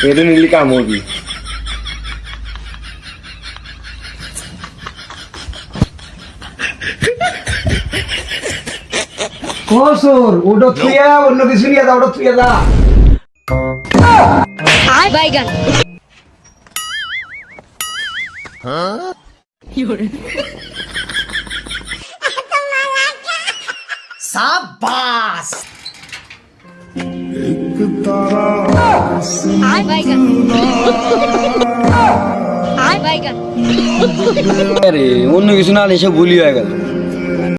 এটা নিলি কামড়বি। কসুর ওটা থুইয়া অন্য কিছু নিয়ে দাও, ওটা থুইয়া দা। বাইগান সাবাস। বাইগান বাইগান আরে অন্য কিছু না এসে ভুলি হয়ে গেল।